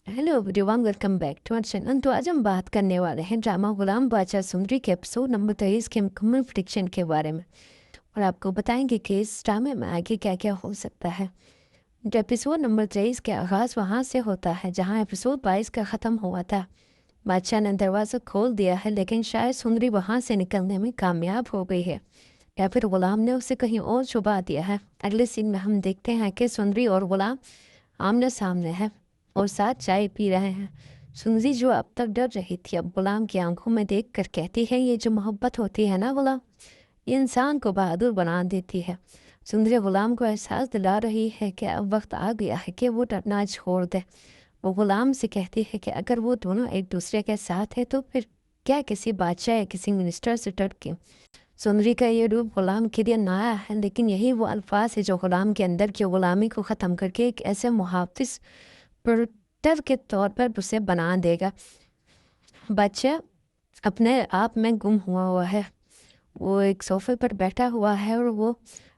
Hello everyone, welcome back to our channel. तो आज हम बात करने वाले हैं ड्रामा गुलाम बादशाह सुंदरी के एपिसोड नंबर 23 के मुकम्मल प्रेडिक्शन के बारे में, और आपको बताएंगे कि इस ड्रामे में आगे क्या क्या हो सकता है। जो एपिसोड नंबर 23 का आगाज़ वहाँ से होता है जहाँ एपिसोड 22 का ख़त्म हुआ था। बादशाह ने दरवाज़ा खोल दिया है, लेकिन शायद सुंदरी वहाँ से निकलने में कामयाब हो गई है, या फिर गुलाम ने उसे कहीं और छुपा दिया है। अगले सीन में हम देखते हैं कि सुंदरी और गुलाम आमने सामने है और साथ चाय पी रहे हैं। सुंदरी, जो अब तक डर रही थी, अब गुलाम की आंखों में देख कर कहती है, ये जो मोहब्बत होती है ना गुलाम, ये इंसान को बहादुर बना देती है। सुंदरी गुलाम को एहसास दिला रही है कि अब वक्त आ गया है कि वो डरना छोड़ दे। वो गुलाम से कहती है कि अगर वो दोनों एक दूसरे के साथ है तो फिर क्या किसी बादशाह या किसी मिनिस्टर से डर के। सुंदरी का ये रूप गुलाम के लिए नया है, लेकिन यही वो अल्फाज है जो गुलाम के अंदर की गुलामी को ख़त्म करके एक ऐसे मुहाफिज प्रोटेक्टर के तौर पर उसे बना देगा। बच्चा अपने आप में गुम हुआ है। वो एक सोफे पर बैठा हुआ है और वो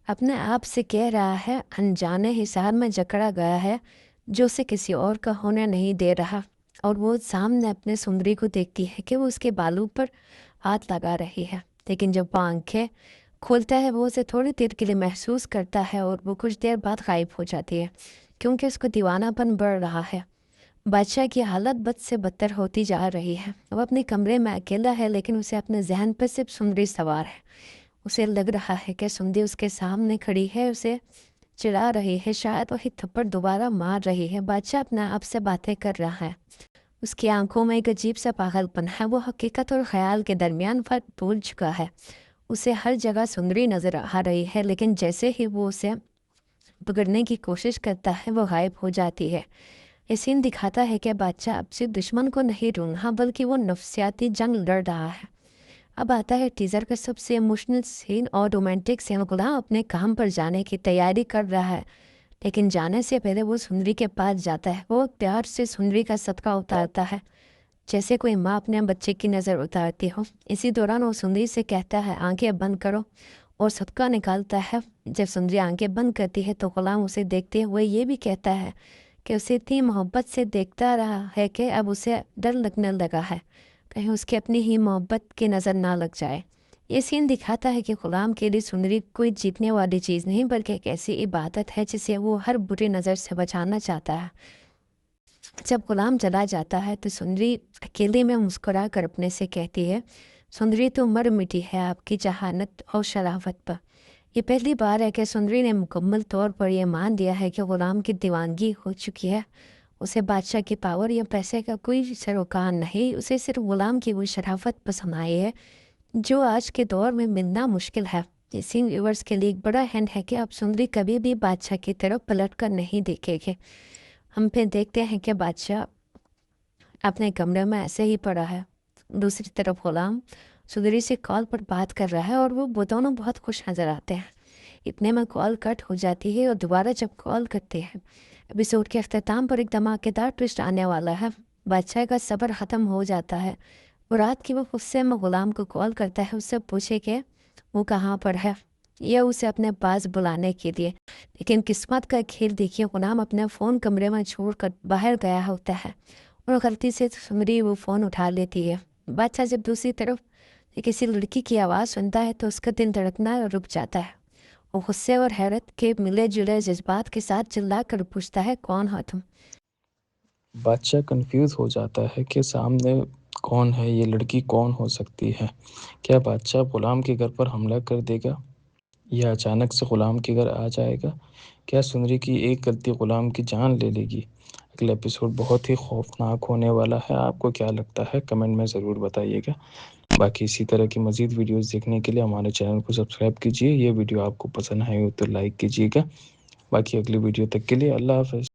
अपने आप से कह रहा है, अनजाने हिसार में जकड़ा गया है जो उसे किसी और का होने नहीं दे रहा। और वो सामने अपने सुंदरी को देखती है कि वो उसके बालों पर हाथ लगा रही है, लेकिन जब वो आंखें खोलता है वो उसे थोड़ी देर के लिए महसूस करता है और वो कुछ देर बाद गायब हो जाती है, क्योंकि उसको दीवानापन बढ़ रहा है। बादशाह की हालत बद से बदतर होती जा रही है। वो अपने कमरे में अकेला है, लेकिन उसे अपने जहन पर सिर्फ सुंदरी सवार है। उसे लग रहा है कि सुंदरी उसके सामने खड़ी है, उसे चिढ़ा रही है, शायद वही थप्पड़ दोबारा मार रही है। बादशाह अपने आप से बातें कर रहा है। उसकी आंखों में एक अजीब सा पागलपन है। वो हकीकत और ख्याल के दरमियान फर्क भूल चुका है। उसे हर जगह सुंदरी नजर आ रही है, लेकिन जैसे ही वो उसे पकड़ने की कोशिश करता है वो गायब हो जाती है। ये सीन दिखाता है कि बादशाह अब सिर्फ दुश्मन को नहीं ढूंढ रहा, बल्कि वो नफ्सियाती जंग लड़ रहा है। अब आता है टीजर का सबसे इमोशनल सीन और रोमांटिक सीन। गुलाम अपने काम पर जाने की तैयारी कर रहा है, लेकिन जाने से पहले वो सुंदरी के पास जाता है। वो प्यार से सुंदरी का सदका उतारता है, जैसे कोई माँ अपने बच्चे की नज़र उतारती हो। इसी दौरान वो सुंदरी से कहता है, आंखें बंद करो, और सदका निकालता है। जब सुंदरी आंखें बंद करती है तो गुलाम उसे देखते हुए ये भी कहता है कि उसे इतनी मोहब्बत से देखता रहा है कि अब उसे डर लगने लगा है, कहीं उसके अपनी ही मोहब्बत की नज़र ना लग जाए। ये सीन दिखाता है कि गुलाम के लिए सुंदरी कोई जीतने वाली चीज़ नहीं, बल्कि एक ऐसी इबादत है जिसे वो हर बुरी नज़र से बचाना चाहता है। जब गुलाम चला जाता है तो सुंदरी अकेले में मुस्कुरा कर अपने से कहती है, सुंदरी तो मर मिटी है आपकी जहानत और शराफत पर। ये पहली बार है कि सुंदरी ने मुकम्मल तौर पर यह मान लिया है कि गुलाम की दीवानगी हो चुकी है। उसे बादशाह की पावर या पैसे का कोई सरोकार नहीं, उसे सिर्फ गुलाम की वो शराफत पसंद आई है जो आज के दौर में मिलना मुश्किल है। इसी व्यूवर्स के लिए एक बड़ा हैंड है कि अब सुंदरी कभी भी बादशाह की तरफ पलट कर नहीं देखेंगे। हम फिर देखते हैं कि बादशाह अपने कमरे में ऐसे ही पड़ा है। दूसरी तरफ गुलाम सुंदरी से कॉल पर बात कर रहा है और वो दोनों बहुत खुश नजर आते हैं। इतने में कॉल कट हो जाती है और दोबारा जब कॉल करते हैं, एपिसोड के अख्ताम पर एक धमाकेदार ट्विस्ट आने वाला है। बादशाह का सब्र ख़त्म हो जाता है। वो रात की वो गुस्से में गुलाम को कॉल करता है, उससे पूछे कि वो कहाँ पर है, या उसे अपने पास बुलाने के लिए। लेकिन किस्मत का खेल देखिए, गुलाम अपना फ़ोन कमरे में छोड़कर बाहर गया होता है और गलती से सुंदरी वो फ़ोन उठा लेती है। बादशाह जब दूसरी तरफ किसी लड़की की आवाज़ सुनता है तो उसका दिल धड़कना रुक जाता है। वो गुस्से और हैरत के मिले जुले जज्बात के साथ चिल्ला कर पूछता है, कौन हो तुम? बादशाह कंफ्यूज हो जाता है कि सामने कौन है, ये लड़की कौन हो सकती है। क्या बादशाह गुलाम के घर पर हमला कर देगा या अचानक से गुलाम के घर आ जाएगा? क्या सुंदरी की एक गलती गुलाम की जान ले लेगी? अगला एपिसोड बहुत ही खौफनाक होने वाला है। आपको क्या लगता है कमेंट में ज़रूर बताइएगा। बाकी इसी तरह की मज़ीद वीडियोस देखने के लिए हमारे चैनल को सब्सक्राइब कीजिए। ये वीडियो आपको पसंद आए हो तो लाइक कीजिएगा। बाकी अगली वीडियो तक के लिए अल्लाह हाफ़िज़।